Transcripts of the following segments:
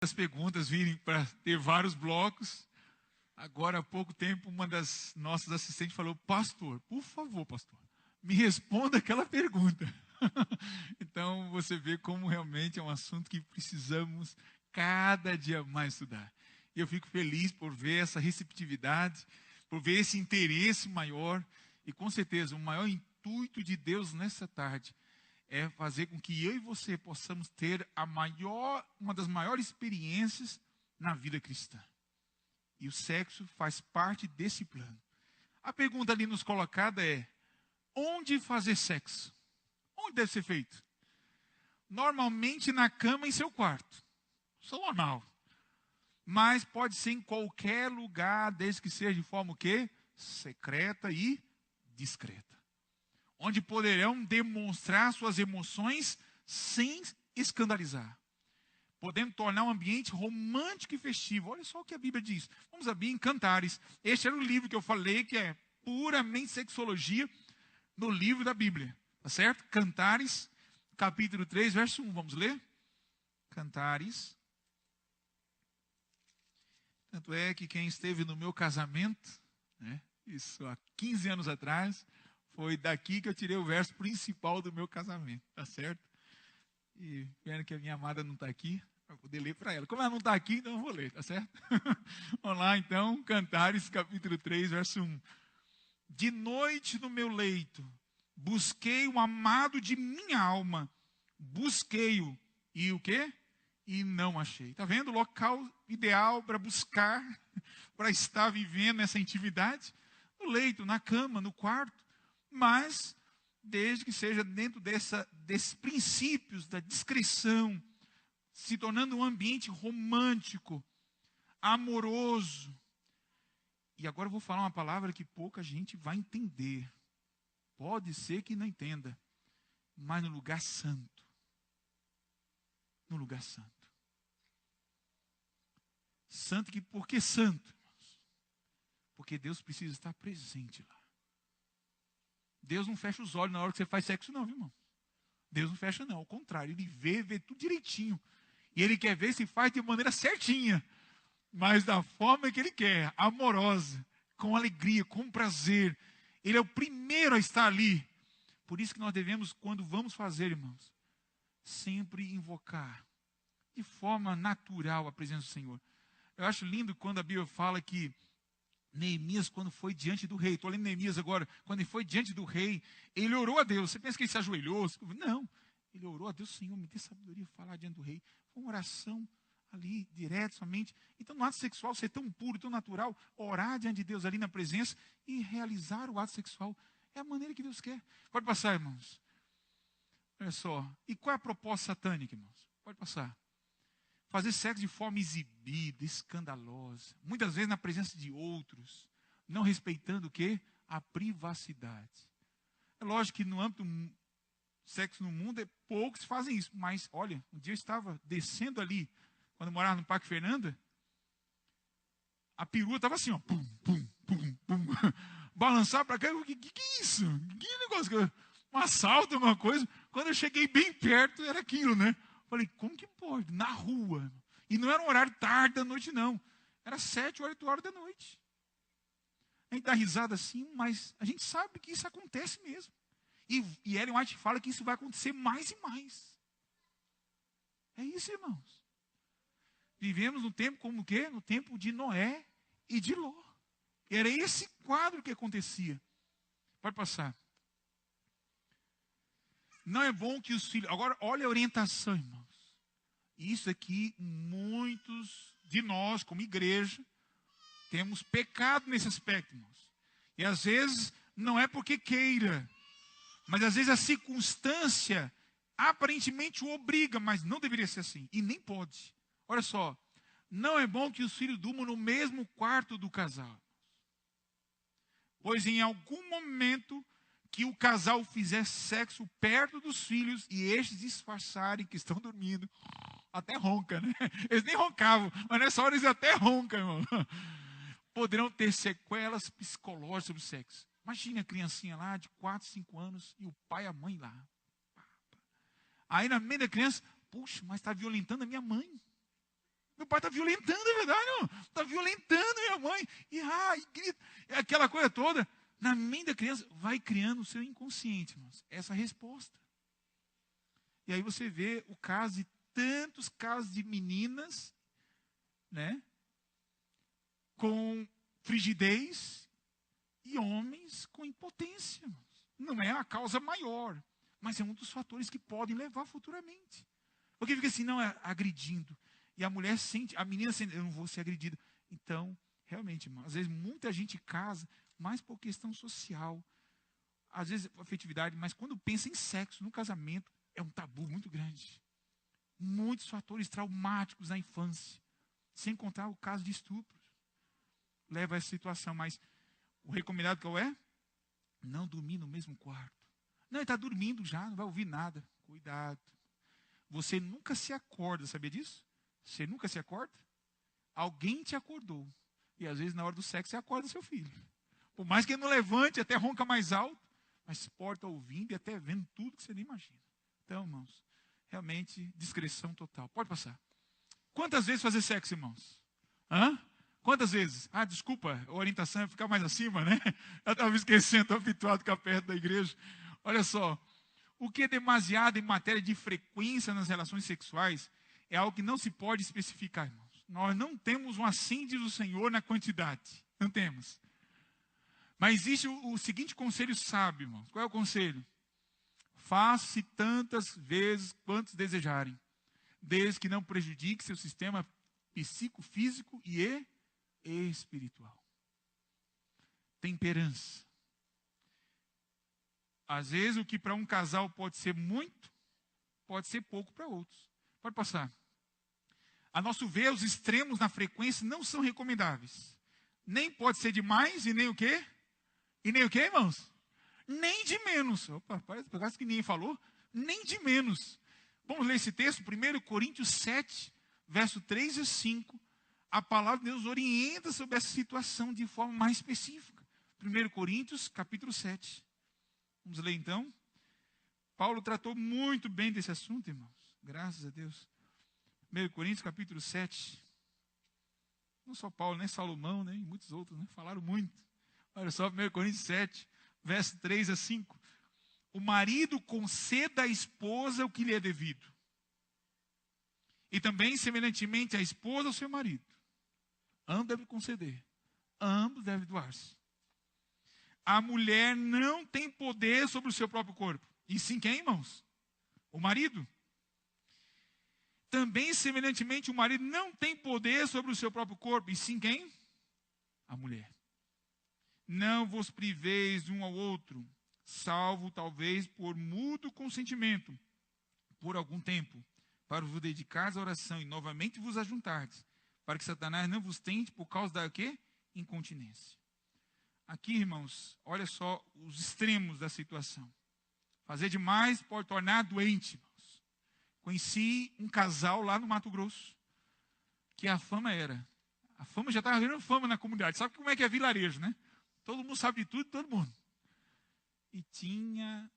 as perguntas virem para ter vários blocos. Agora, há pouco tempo, uma das nossas assistentes falou: pastor, por favor, pastor, me responda aquela pergunta. Então, você vê como realmente é um assunto que precisamos cada dia mais estudar. E eu fico feliz por ver essa receptividade, por ver esse interesse maior. E, com certeza, o maior intuito de Deus nessa tarde é fazer com que eu e você possamos ter uma das maiores experiências na vida cristã. E o sexo faz parte desse plano. A pergunta ali nos colocada é: onde fazer sexo? Onde deve ser feito? Normalmente na cama em seu quarto. Isso é normal. Mas pode ser em qualquer lugar, desde que seja de forma o quê? Secreta e discreta. Onde poderão demonstrar suas emoções sem escandalizar. Podendo tornar um ambiente romântico e festivo. Olha só o que a Bíblia diz. Vamos abrir em Cantares. Este era o livro que eu falei, que é puramente sexologia no livro da Bíblia. Tá certo? Cantares, capítulo 3, verso 1. Vamos ler? Cantares. Tanto é que quem esteve no meu casamento, né, isso há 15 anos atrás, foi daqui que eu tirei o verso principal do meu casamento. Tá certo? E pena que a minha amada não está aqui, para poder ler para ela. Como ela não está aqui, então eu vou ler, tá certo? Vamos lá então, Cantares, capítulo 3, verso 1. De noite no meu leito, busquei o amado de minha alma, busquei-o, e o quê? E não achei. Está vendo o local ideal para buscar, para estar vivendo essa intimidade? No leito, na cama, no quarto, mas desde que seja dentro desses princípios da discrição, se tornando um ambiente romântico, amoroso. E agora eu vou falar uma palavra que pouca gente vai entender. Pode ser que não entenda, mas no lugar santo. No lugar santo. Santo, por que santo, irmãos? Porque Deus precisa estar presente lá. Deus não fecha os olhos na hora que você faz sexo, não, viu, irmão? Deus não fecha, não. Ao contrário, Ele vê tudo direitinho. E Ele quer ver se faz de maneira certinha. Mas da forma que Ele quer, amorosa, com alegria, com prazer. Ele é o primeiro a estar ali. Por isso que nós devemos, quando vamos fazer, irmãos, sempre invocar de forma natural a presença do Senhor. Eu acho lindo quando a Bíblia fala que Neemias, quando foi diante do rei, estou lendo Neemias agora, quando ele foi diante do rei, ele orou a Deus. Você pensa que ele se ajoelhou? Não, ele orou a Deus: Senhor, me dê sabedoria falar diante do rei. Foi uma oração ali, direto, somente. Então, no ato sexual, ser tão puro, tão natural, orar diante de Deus ali na presença e realizar o ato sexual, é a maneira que Deus quer. Pode passar, irmãos. Olha só, e qual é a proposta satânica, irmãos? Pode passar. Fazer sexo de forma exibida, escandalosa, muitas vezes na presença de outros, não respeitando o quê? A privacidade. É lógico que no âmbito do sexo no mundo, poucos fazem isso, mas olha, um dia eu estava descendo ali, quando eu morava no Parque Fernanda, a perua estava assim, ó, pum, pum, pum, pum, balançar para cá, que é isso? Que negócio? Um assalto, uma coisa. Quando eu cheguei bem perto, era aquilo, né? Falei, como que pode? Na rua. E não era um horário tarde da noite, não. Era 7, 8 horas da noite. A gente dá risada assim, mas a gente sabe que isso acontece mesmo. E Ellen White fala que isso vai acontecer mais e mais. É isso, irmãos. Vivemos no tempo como o quê? No tempo de Noé e de Ló. Era esse quadro que acontecia. Pode passar. Não é bom que os filhos... Agora, olha a orientação, irmãos. Isso aqui, muitos de nós, como igreja, temos pecado nesse aspecto, irmãos. E às vezes, não é porque queira, mas às vezes a circunstância aparentemente o obriga, mas não deveria ser assim. E nem pode. Olha só. Não é bom que os filhos durmam no mesmo quarto do casal. Pois em algum momento que o casal fizer sexo perto dos filhos e estes disfarçarem que estão dormindo, até ronca, né? Eles nem roncavam, mas nessa hora eles até roncam, irmão. Poderão ter sequelas psicológicas sobre o sexo. Imagine a criancinha lá de 4, 5 anos e o pai e a mãe lá. Aí na mente da criança, puxa, mas está violentando a minha mãe. Meu pai está violentando, é verdade, não? Está violentando minha mãe. E grita. Aquela coisa toda. Na mente da criança, vai criando o seu inconsciente, irmãos. Essa resposta. E aí você vê o caso de tantos casos de meninas, né? Com frigidez e homens com impotência. Não é a causa maior, mas é um dos fatores que podem levar futuramente. Porque fica assim, não, é agredindo. E a mulher sente, a menina sente, eu não vou ser agredida. Então, realmente, irmão, às vezes muita gente casa mais por questão social. Às vezes afetividade, mas quando pensa em sexo no casamento, é um tabu muito grande. Muitos fatores traumáticos na infância. Sem contar o caso de estupros. Leva a essa situação, mas o recomendado qual é? Não dormir no mesmo quarto. Não, ele está dormindo já, não vai ouvir nada. Cuidado. Você nunca se acorda, sabia disso? Você nunca se acorda? Alguém te acordou. E às vezes na hora do sexo você acorda seu filho. Por mais que ele não levante, até ronca mais alto, mas pode estar ouvindo e até vendo tudo que você nem imagina. Então, irmãos, realmente discrição total. Pode passar. Quantas vezes fazer sexo, irmãos? Hã? Quantas vezes? Desculpa, a orientação é ficar mais acima, né? Eu estava esquecendo, estou habituado a ficar perto da igreja. Olha só, o que é demasiado em matéria de frequência nas relações sexuais é algo que não se pode especificar, irmãos. Nós não temos um assim diz o Senhor na quantidade. Não temos. Mas existe o seguinte conselho sábio, irmãos. Qual é o conselho? Faça-se tantas vezes quantos desejarem, desde que não prejudique seu sistema psicofísico e espiritual. Temperança. Às vezes o que para um casal pode ser muito, pode ser pouco para outros. Pode passar. A nosso ver, os extremos na frequência não são recomendáveis. Nem pode ser demais e nem o quê? E nem o quê, irmãos? Nem de menos. Opa, parece que ninguém falou. Nem de menos. Vamos ler esse texto, 1 Coríntios 7, verso 3 e 5. A palavra de Deus orienta sobre essa situação de forma mais específica. 1 Coríntios, capítulo 7. Vamos ler então. Paulo tratou muito bem desse assunto, irmãos. Graças a Deus. 1 Coríntios, capítulo 7. Não só Paulo, nem Salomão, nem muitos outros, né? Falaram muito. Olha só, 1 Coríntios 7, verso 3 a 5. O marido conceda à esposa o que lhe é devido. E também, semelhantemente, a esposa ao seu marido. Ambos devem conceder. Ambos devem doar-se. A mulher não tem poder sobre o seu próprio corpo. E sim quem, irmãos? O marido. Também, semelhantemente, o marido não tem poder sobre o seu próprio corpo. E sim quem? A mulher. Não vos priveis um ao outro, salvo talvez por mútuo consentimento, por algum tempo, para vos dedicares à oração e novamente vos ajuntardes, para que Satanás não vos tente por causa da quê? Incontinência. Aqui, irmãos, olha só os extremos da situação. Fazer demais pode tornar doente, irmãos. Conheci um casal lá no Mato Grosso, que a fama já estava virando fama na comunidade. Sabe como é que é vilarejo, né? Todo mundo sabe de tudo, todo mundo. E tinha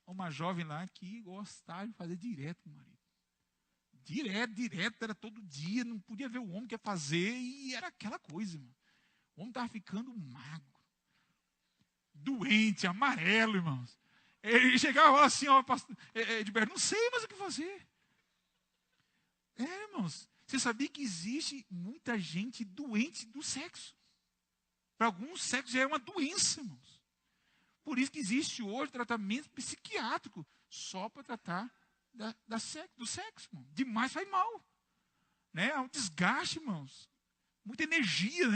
uma jovem lá que gostava de fazer direto com o marido. Direto, era todo dia, não podia ver o homem que ia fazer, e era aquela coisa, irmão. O homem estava ficando magro, doente, amarelo, irmãos. Ele chegava assim, ó, Edberto, não sei mais o que fazer. Irmãos, você sabia que existe muita gente doente do sexo? Para alguns, sexo já é uma doença, irmãos. Por isso que existe hoje tratamento psiquiátrico só para tratar do sexo, irmão. Demais faz mal. Né? É um desgaste, irmãos. Muita energia,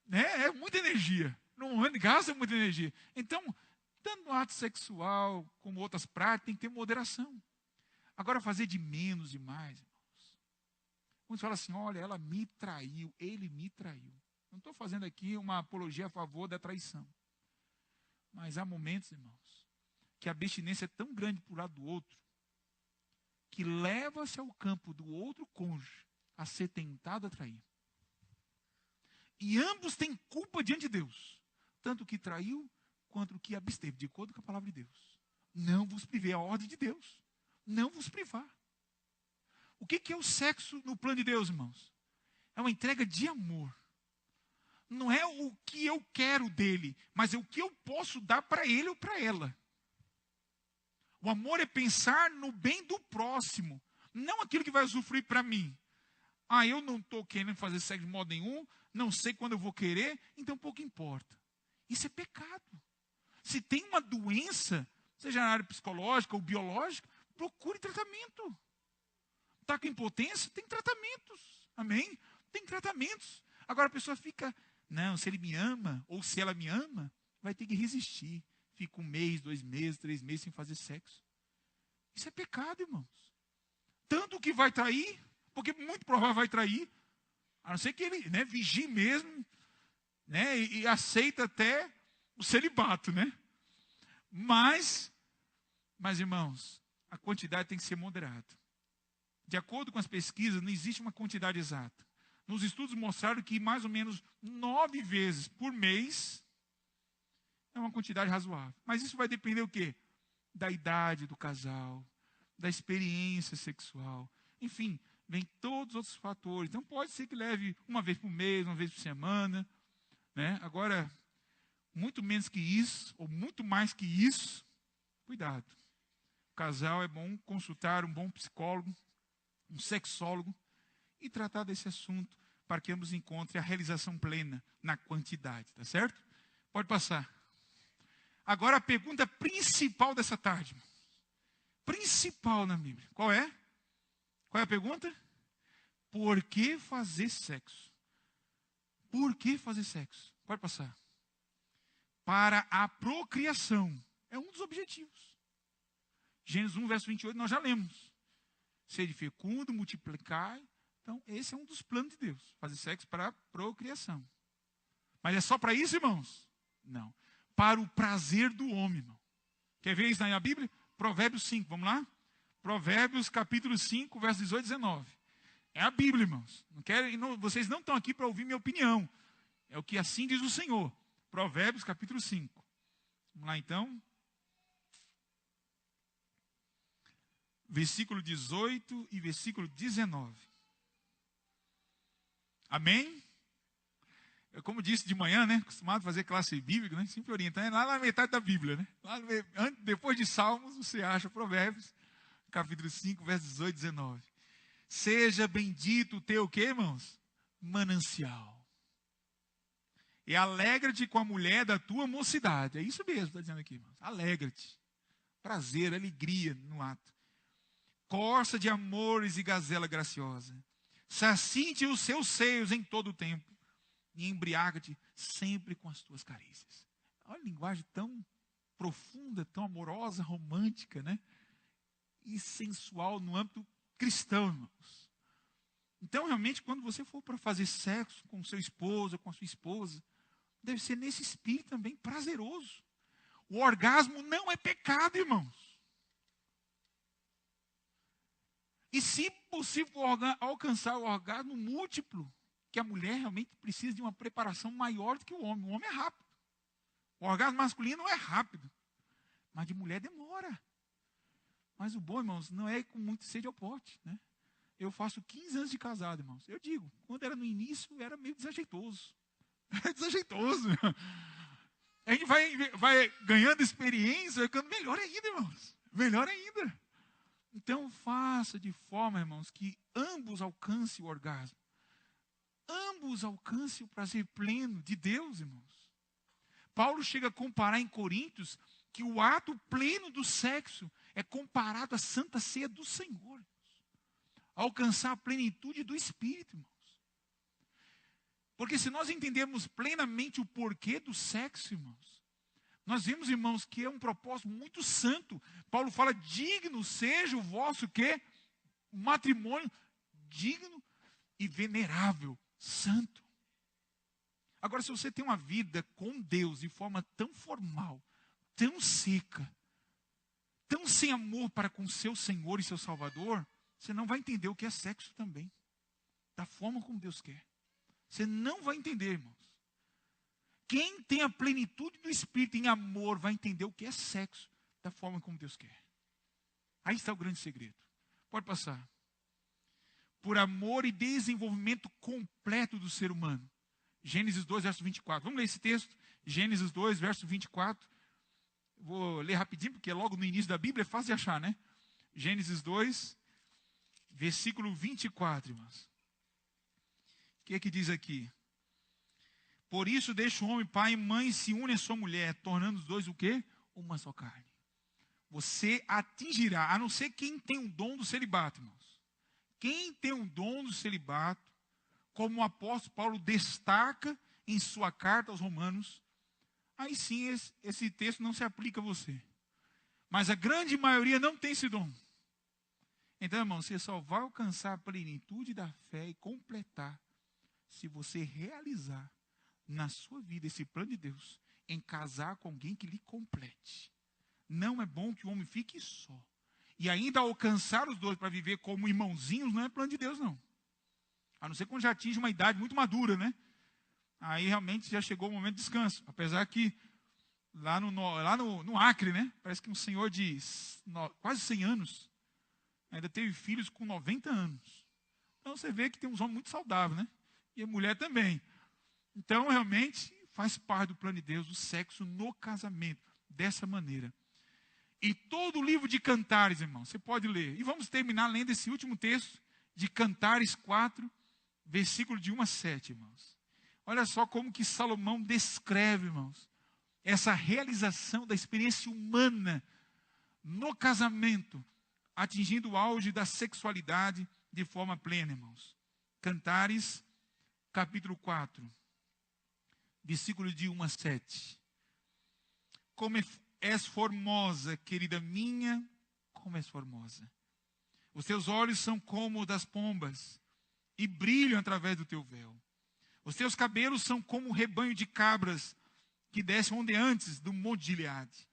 né? É muita energia. Não gasta muita energia. Então, tanto no ato sexual como outras práticas, tem que ter moderação. Agora, fazer de menos demais, irmãos. Muitos falam assim, olha, ela me traiu, ele me traiu. Não estou fazendo aqui uma apologia a favor da traição. Mas há momentos, irmãos, que a abstinência é tão grande para o lado do outro, que leva-se ao campo do outro cônjuge a ser tentado a trair. E ambos têm culpa diante de Deus. Tanto o que traiu, quanto o que absteve, de acordo com a palavra de Deus. Não vos privei, a ordem de Deus. Não vos privar. O que é o sexo no plano de Deus, irmãos? É uma entrega de amor. Não é o que eu quero dele, mas é o que eu posso dar para ele ou para ela. O amor é pensar no bem do próximo, não aquilo que vai usufruir para mim. Eu não estou querendo fazer sexo de modo nenhum, não sei quando eu vou querer, então pouco importa. Isso é pecado. Se tem uma doença, seja na área psicológica ou biológica, procure tratamento. Está com impotência? Tem tratamentos. Amém? Tem tratamentos. Agora a pessoa fica, não, se ele me ama, ou se ela me ama, vai ter que resistir. Fica 1 mês, 2 meses, 3 meses sem fazer sexo. Isso é pecado, irmãos. Tanto que vai trair, porque muito provável vai trair, a não ser que ele vigie mesmo, e aceita até o celibato, Mas, irmãos, a quantidade tem que ser moderada. De acordo com as pesquisas, não existe uma quantidade exata. Nos estudos mostraram que mais ou menos 9 vezes por mês é uma quantidade razoável. Mas isso vai depender do quê? Da idade do casal, da experiência sexual. Enfim, vem todos os outros fatores. Então pode ser que leve 1 vez por mês, 1 vez por semana. Agora, muito menos que isso, ou muito mais que isso, cuidado. O casal é bom consultar um bom psicólogo, um sexólogo, e tratar desse assunto para que ambos encontrem a realização plena na quantidade, tá certo? Pode passar. Agora a pergunta principal dessa tarde. Principal na Bíblia. Qual é? Qual é a pergunta? Por que fazer sexo? Por que fazer sexo? Pode passar. Para a procriação. É um dos objetivos. Gênesis 1, verso 28, nós já lemos. Sede fecundo, multiplicai. Então, esse é um dos planos de Deus. Fazer sexo para a procriação. Mas é só para isso, irmãos? Não. Para o prazer do homem, irmão. Quer ver isso na Bíblia? Provérbios 5, vamos lá? Provérbios capítulo 5, verso 18 e 19. É a Bíblia, irmãos. Vocês não estão aqui para ouvir minha opinião. É o que assim diz o Senhor. Provérbios capítulo 5. Vamos lá então. Versículo 18 e versículo 19. Amém? Eu, como disse de manhã, acostumado a fazer classe bíblica, sempre orienta, lá na metade da Bíblia, depois de Salmos, você acha Provérbios, capítulo 5, versos 18 e 19. Seja bendito o teu, o quê, irmãos? Manancial. E alegra-te com a mulher da tua mocidade. É isso mesmo, está dizendo aqui, irmãos. Alegra-te. Prazer, alegria no ato. Corça de amores e gazela graciosa. Sacinte os seus seios em todo o tempo. E embriaga-te sempre com as tuas carícias. Olha a linguagem tão profunda, tão amorosa, romântica, e sensual no âmbito cristão, irmãos. Então, realmente, quando você for para fazer sexo com o seu esposo, com a sua esposa, deve ser nesse espírito também prazeroso. O orgasmo não é pecado, irmãos. E se possível alcançar o orgasmo múltiplo, que a mulher realmente precisa de uma preparação maior do que o homem. O homem é rápido. O orgasmo masculino é rápido. Mas de mulher demora. Mas o bom, irmãos, não é com muito sede ao pote, Eu faço 15 anos de casado, irmãos. Eu digo, quando era no início, era meio desajeitoso. É desajeitoso. A gente vai ganhando experiência, vai ficando melhor ainda, irmãos. Melhor ainda. Então, faça de forma, irmãos, que ambos alcancem o orgasmo. Ambos alcancem o prazer pleno de Deus, irmãos. Paulo chega a comparar em Coríntios que o ato pleno do sexo é comparado à santa ceia do Senhor. Alcançar a plenitude do Espírito, irmãos. Porque se nós entendermos plenamente o porquê do sexo, irmãos, nós vemos, irmãos, que é um propósito muito santo. Paulo fala, digno seja o vosso quê? Matrimônio digno e venerável, santo. Agora, se você tem uma vida com Deus de forma tão formal, tão seca, tão sem amor para com seu Senhor e seu Salvador, você não vai entender o que é sexo também, da forma como Deus quer. Você não vai entender, irmãos. Quem tem a plenitude do Espírito em amor vai entender o que é sexo, da forma como Deus quer. Aí está o grande segredo. Pode passar. por amor e desenvolvimento completo do ser humano. Gênesis 2, verso 24. Vamos ler esse texto? Gênesis 2, verso 24. Vou ler rapidinho, porque é logo no início da Bíblia, é fácil de achar, né? Gênesis 2, versículo 24, irmãos. O que é que diz aqui? Por isso deixa o homem, pai e mãe, e se une a sua mulher, tornando os dois o quê? Uma só carne. Você atingirá, a não ser quem tem um dom do celibato, irmãos. Quem tem um dom do celibato, como o apóstolo Paulo destaca em sua carta aos Romanos, aí sim esse texto não se aplica a você. Mas a grande maioria não tem esse dom. Então, irmão, você só vai alcançar a plenitude da fé e completar se você realizar na sua vida esse plano de Deus em casar com alguém que lhe complete. Não é bom que o homem fique só. E ainda alcançar os dois para viver como irmãozinhos não é plano de Deus, não. A não ser quando já atinge uma idade muito madura, né? Aí realmente já chegou o momento de descanso. Apesar que lá no Acre, né? Parece que um senhor de quase 100 anos ainda teve filhos com 90 anos. Então você vê que tem uns homens muito saudáveis, né? E a mulher também. Então realmente faz parte do plano de Deus o sexo no casamento, dessa maneira. E todo o livro de Cantares, irmão, você pode ler. E vamos terminar lendo esse último texto de Cantares 4, versículo de 1 a 7, irmãos. Olha só como que Salomão descreve, irmãos, essa realização da experiência humana no casamento, atingindo o auge da sexualidade de forma plena, irmãos. Cantares, capítulo 4, versículo de 1 a 7. Como és formosa, querida minha, como és formosa. Os teus olhos são como os das pombas e brilham através do teu véu. Os teus cabelos são como um rebanho de cabras que descem ondeantes do monte de Gileade.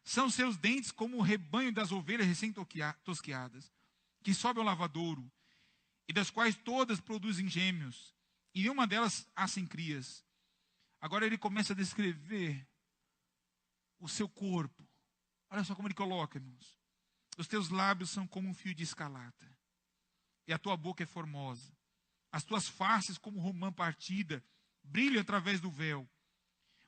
São seus dentes como o rebanho das ovelhas recém-tosquiadas, que sobe ao lavadouro, e das quais todas produzem gêmeos, e nenhuma delas hacem crias. Agora ele começa a descrever o seu corpo. Olha só como ele coloca, irmãos. Os teus lábios são como um fio de escarlata, e a tua boca é formosa. As tuas faces como romã partida, brilham através do véu.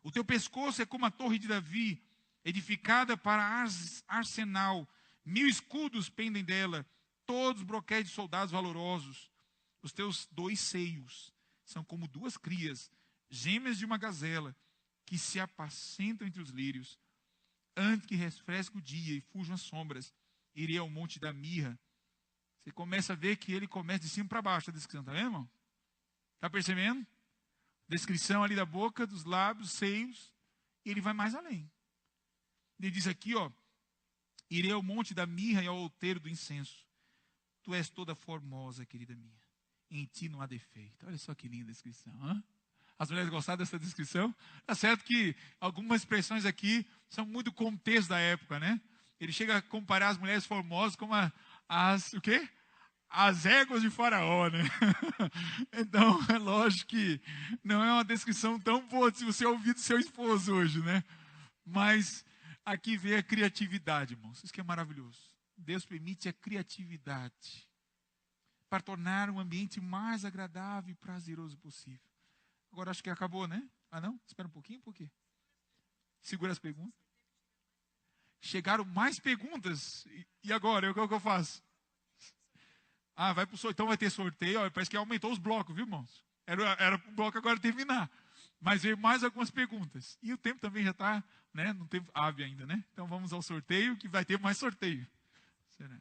O teu pescoço é como a torre de Davi, edificada para arsenal. 1000 escudos pendem dela, todos broquéis de soldados valorosos. Os teus 2 seios são como 2 crias, gêmeas de uma gazela, que se apacentam entre os lírios. Antes que refresque o dia e fujam as sombras, irei ao monte da mirra. Você começa a ver que ele começa de cima para baixo a descrição, está vendo, irmão? Está percebendo? Descrição ali da boca, dos lábios, seios, e ele vai mais além. Ele diz aqui, ó, irei ao monte da mirra e ao outeiro do incenso. Tu és toda formosa, querida minha. Em ti não há defeito. Olha só que linda descrição, hein? As mulheres gostaram dessa descrição? Tá certo que algumas expressões aqui são muito contexto da época, né? Ele chega a comparar as mulheres formosas com o quê? As éguas de Faraó, né? Então, é lógico que não é uma descrição tão boa se você ouvir do seu esposo hoje, né? Mas aqui vem a criatividade, irmãos. Isso que é maravilhoso. Deus permite a criatividade para tornar o ambiente mais agradável e prazeroso possível. Agora acho que acabou, né? Ah, não? Espera um pouquinho, por quê? Segura as perguntas. Chegaram mais perguntas. E agora? O que eu faço? Ah, vai pro sorteio. Então vai ter sorteio. Ó, parece que aumentou os blocos, viu, irmãos? Era pro bloco agora terminar. Mas veio mais algumas perguntas. E o tempo também já está, né? Não tem ave ainda, né? Então vamos ao sorteio, que vai ter mais sorteio. Será?